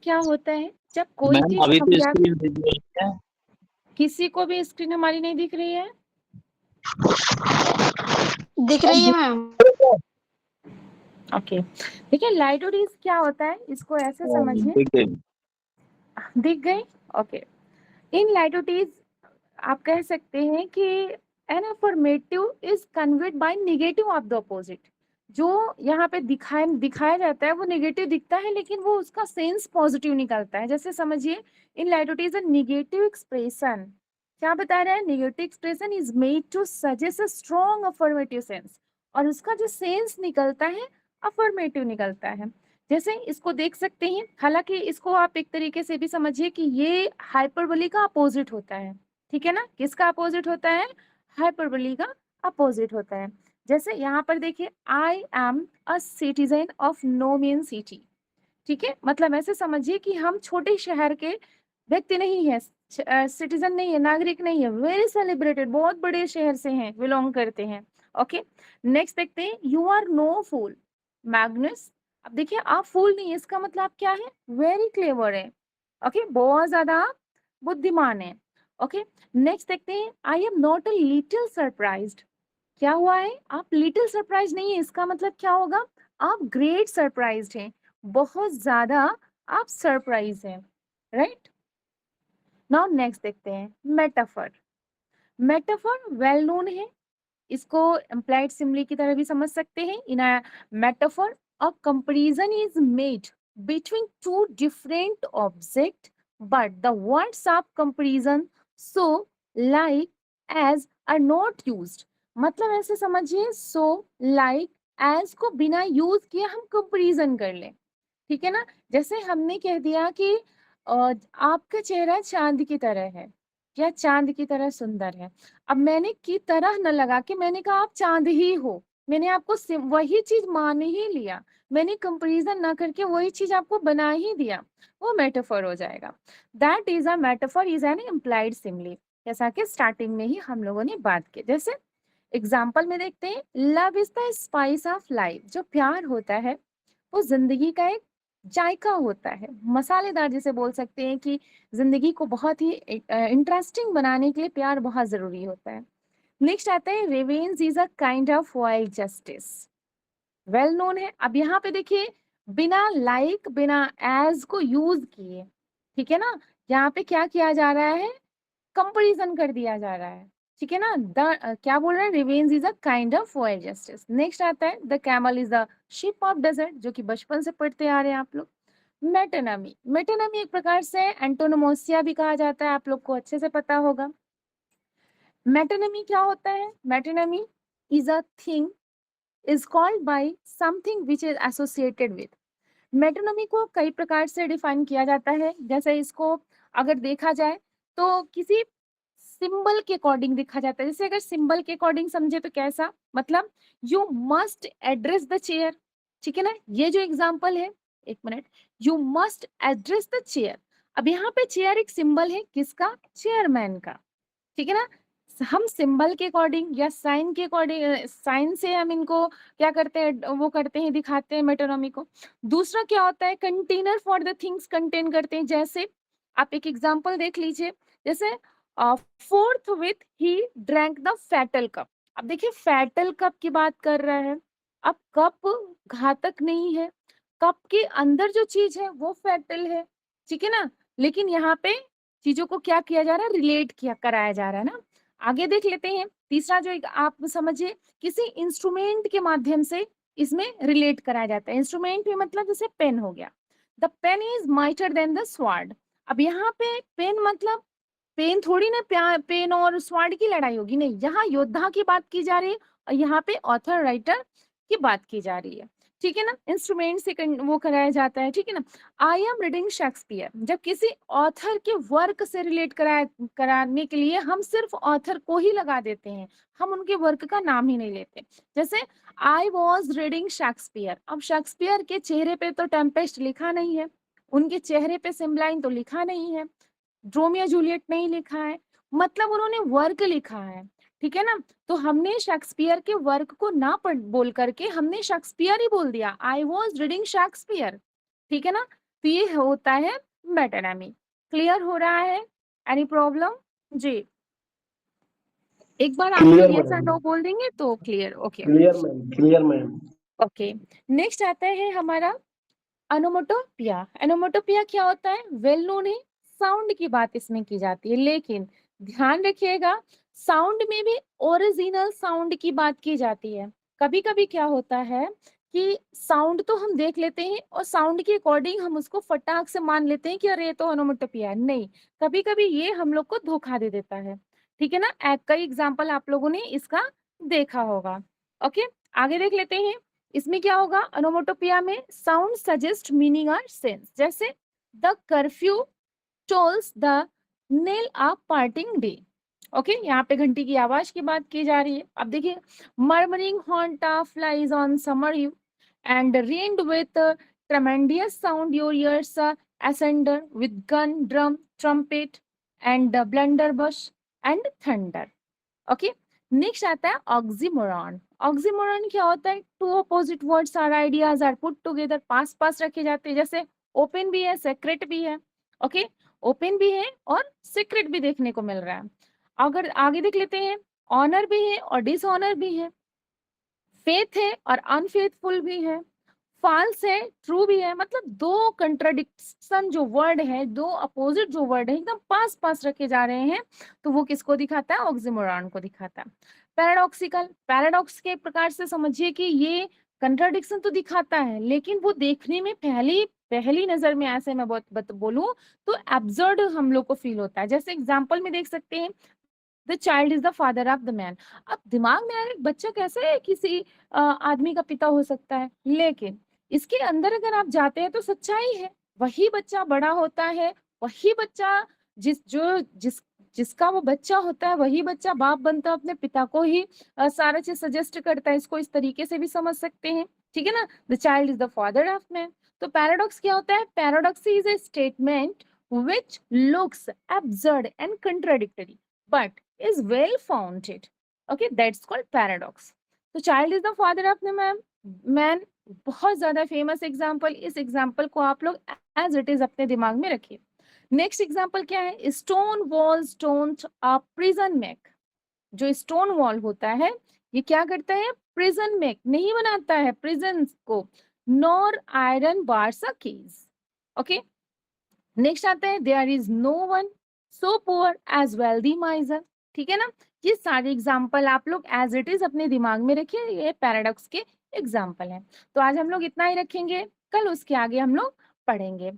क्या होता है जब कोई मैम चीज अभी हम तो क्या, स्क्रीन दिख रही है। किसी को भी स्क्रीन हमारी नहीं दिख रही है? दिख रही है मैम। ओके, देखिए लाइटोडीज क्या होता है, इसको ऐसे समझिए। दिख गई। दिख गई? ओके। इन लाइटोडीज आप कह सकते हैं कि an affirmative is conveyed by negative of the opposite. जो यहाँ पे दिखाया जाता है वो नेगेटिव दिखता है, लेकिन वो उसका सेंस पॉजिटिव निकलता है। जैसे समझिए, इन लाइटोडीज अ नेगेटिव एक्सप्रेशन, क्या बता रहा है, negative expression is made to suggest a strong affirmative sense, और उसका जो सेंस निकलता है अफर्मेटिव निकलता है। जैसे इसको देख सकते हैं, हालांकि इसको आप एक तरीके से भी समझिए कि ये हाइपरबोली का अपोजिट होता है, ठीक है ना। किसका अपोजिट होता है? हाइपरबोली का अपोजिट होता है। जैसे यहाँ पर देखिए, I am a citizen of no mean city, ठीक है, मतलब ऐसे समझिए कि हम छोटे शहर के व्यक्ति नहीं है, सिटीजन नहीं है, नागरिक नहीं है, वेरी सेलिब्रेटेड, बहुत बड़े शहर से हैं, बिलोंग करते हैं। ओके, नेक्स्ट देखते हैं, you are no fool Magnus. अब देखिए, आप फूल नहीं है, इसका मतलब क्या है, वेरी क्लेवर है। ओके, बहुत ज्यादा बुद्धिमान है। ओके, नेक्स्ट देखते हैं, I am not a little surprised. क्या हुआ है, आप लिटिल सरप्राइज नहीं है, इसका मतलब क्या होगा, आप ग्रेट सरप्राइज्ड हैं, बहुत ज्यादा आप सरप्राइज हैं, राइट। नाउ नेक्स्ट देखते हैं, मेटाफर। मेटाफर वेल नोन है, इसको एम्प्लॉयड सिमिली की तरह भी समझ सकते हैं। In a metaphor a comparison is made between two different object, but the words of comparison so like as are not used. मतलब ऐसे समझिए, सो लाइक एज को बिना यूज किए हम कंपैरिजन कर लें, ठीक है ना। जैसे हमने कह दिया कि आपका चेहरा चांद की तरह है, या चांद की तरह सुंदर है। अब मैंने की तरह न लगा के मैंने कहा आप चांद ही हो, मैंने आपको वही चीज मान ही लिया, मैंने कंपैरिजन ना करके वही चीज आपको बना ही दिया, वो मेटाफर हो जाएगा। That is a metaphor is an implied simile, जैसा कि स्टार्टिंग में ही हम लोगों ने बात की। जैसे एग्जाम्पल में देखते हैं, love is the spice of life. जो प्यार होता है वो जिंदगी का एक जायका होता है, मसालेदार, जिसे बोल सकते हैं कि जिंदगी को बहुत ही इंटरेस्टिंग बनाने के लिए प्यार बहुत जरूरी होता है। नेक्स्ट आता है, revenge is a kind of wild justice, well known है। अब यहाँ पे देखिए, बिना लाइक बिना एज को यूज किए, ठीक है ना, यहाँ पे क्या किया जा रहा है, कंपैरिजन कर दिया जा रहा है, ठीक है ना। क्या बोल रहे हैं, revenge is a kind of wild justice. Next आता है, the camel is the ship of desert, जो कि बचपन से पढ़ते आ रहे हैं आप लोग। मेटोनमी, मेटोनमी एक प्रकार से एंटोनोमोसिया भी कहा जाता है, आप लोग को अच्छे से पता होगा। मेटोनमी क्या होता है, metonymy is a thing is called by something which is associated with. Metonymy को कई प्रकार से डिफाइन किया जाता है। जैसे इसको अगर देखा जाए तो किसी सिंबल के अकॉर्डिंग देखा जाता है। जैसे अगर सिंबल के अकॉर्डिंग समझे तो कैसा, मतलब you must address the chair, ठीक है ना। ये जो एग्जांपल है, एक minute, you must address the chair. अब यहाँ पे चेयर एक सिंबल है, किसका, चेयरमैन का, ठीक है ना। हम सिंबल के अकॉर्डिंग या साइन के अकॉर्डिंग, साइन से हम इनको क्या करते हैं, वो करते हैं, दिखाते हैं मेटोनॉमी को। दूसरा क्या होता है, container for the things contain करते हैं। जैसे आप एक एग्जांपल देख लीजिए, जैसे fourth with he drank the fatal cup. अब देखिए, फैटल कप की बात कर रहा है। अब कप घातक नहीं है, कप के अंदर जो चीज है वो फैटल है, ठीक है ना। लेकिन यहाँ पे चीजों को क्या किया जा रहा है, रिलेट किया कराया जा रहा है ना। आगे देख लेते हैं, तीसरा जो आप समझिए, किसी इंस्ट्रूमेंट के माध्यम से इसमें रिलेट कराया जाता है। इंस्ट्रूमेंट में मतलब जैसे पेन हो गया, the pen is mightier than the sword. अब यहाँ पे पेन मतलब पेन थोड़ी ना, पेन और स्वार्ड की लड़ाई होगी, नहीं, यहाँ योद्धा की बात की जा रही है, और यहाँ पे ऑथर राइटर की बात की जा रही है, ठीक है ना। इंस्ट्रूमेंट से वो कराया जाता है, ठीक है ना। आई एम रीडिंग शेक्सपियर, जब किसी ऑथर के वर्क से रिलेट कराने के लिए हम सिर्फ ऑथर को ही लगा देते हैं, हम उनके वर्क का नाम ही नहीं लेते। जैसे आई वॉज रीडिंग शेक्सपियर, अब शेक्सपियर के चेहरे पे तो टेम्पेस्ट लिखा नहीं है, उनके चेहरे पे सिमलाइन तो लिखा नहीं है, रोमियो जूलियट नहीं लिखा है, मतलब उन्होंने वर्क लिखा है, ठीक है ना। तो हमने शेक्सपियर के वर्क को ना बोल करके हमने शेक्सपियर ही बोल दिया, आई वॉज रीडिंग शेक्सपियर, ठीक है ना। तो ये होता है मेटोनिमी। क्लियर हो रहा है? Any problem? जी, एक बार आप क्लियर यस और मैम, नो बोल देंगे तो clear. Okay clear ma'am, clear ma'am. Okay. Next आता है हमारा अनोमोटोपिया। एनोमोटोपिया क्या होता है? वेल नोन है, साउंड की बात इसमें की जाती है, लेकिन ध्यान रखिएगा साउंड में भी ओरिजिनल साउंड की बात की जाती है। कभी कभी क्या होता है कि साउंड तो हम देख लेते हैं और साउंड के अकॉर्डिंग हम उसको फटाक से मान लेते हैं कि अरे ये तो ओनोमोटोपिया है। नहीं, कभी कभी ये हम लोग को धोखा दे देता है। ठीक है ना? कई एग्जाम्पल आप लोगों ने इसका देखा होगा। ओके, आगे देख लेते हैं। इसमें क्या होगा? ओनोमोटोपिया में साउंड सजेस्ट मीनिंग और सेंस। जैसे the curfew tolls the knell a parting day. Okay, यहाँ पे घंटी की आवाज की बात की जा रही है। अब देखिए, murmuring haunt flies on summer you and rained with tremendous sound your ears ascender with gun, drum, trumpet and blunderbuss and thunder. Okay, next आता है ऑक्सीमोरॉन। ऑक्सीमोरॉन क्या होता है? Two opposite words or ideas are put together, पास पास रखे जाते हैं। जैसे ओपन भी है, सीक्रेट भी है। ओके, ओपन भी है और सीक्रेट भी देखने को मिल रहा है। अगर आगे देख लेते हैं, ऑनर भी है और डिसऑनर भी है, फेथ है और अनफेथफुल भी है, फॉल्स है, ट्रू भी है। मतलब दो कंट्राडिक्शन जो वर्ड है, दो अपोजिट जो वर्ड है, एकदम पास पास रखे जा रहे हैं, तो वो किसको दिखाता है? ऑक्सीमोरॉन को दिखाता है। पैराडॉक्सिकल, पैराडॉक्स के प्रकार से समझिए कि ये कंट्राडिक्शन तो दिखाता है, लेकिन वो देखने में पहली पहली नजर में ऐसे मैं बोलूं तो एब्सर्ड हम लोग को फील होता है। जैसे एग्जाम्पल में देख सकते हैं, the child is the father of the man. अब दिमाग में आया, एक बच्चा कैसे किसी आदमी का पिता हो सकता है, लेकिन इसके अंदर अगर आप जाते हैं तो सच्चाई है। वही बच्चा बड़ा होता है, वही बच्चा जिसका वो बच्चा होता है, वही बच्चा बाप बनता है, अपने पिता को ही सारा चीज सजेस्ट करता है। इसको इस तरीके से भी समझ सकते हैं। ठीक है ना? The child is the father of man. तो पैराडॉक्स क्या होता है? Paradox is a statement which looks absurd and contradictory but is well founded. Okay, that's called paradox. तो child is the father of the man बहुत ज्यादा famous example. इस example को आप लोग एज इट इज अपने दिमाग में रखिए। नेक्स्ट एग्जाम्पल क्या है? Stone walls don't a prison make. जो स्टोन वॉल होता है, ये क्या करता है? प्रिजन मेक नहीं बनाता है प्रिजन को, nor iron bars a cage. Okay, next आता है there is no one so poor as wealthy miser. ठीक है ना? ये सारे एग्जाम्पल आप लोग एज इट इज अपने दिमाग में रखिए, ये पैराडॉक्स के एग्जाम्पल हैं। तो आज हम लोग इतना ही रखेंगे, कल उसके आगे हम लोग पढ़ेंगे।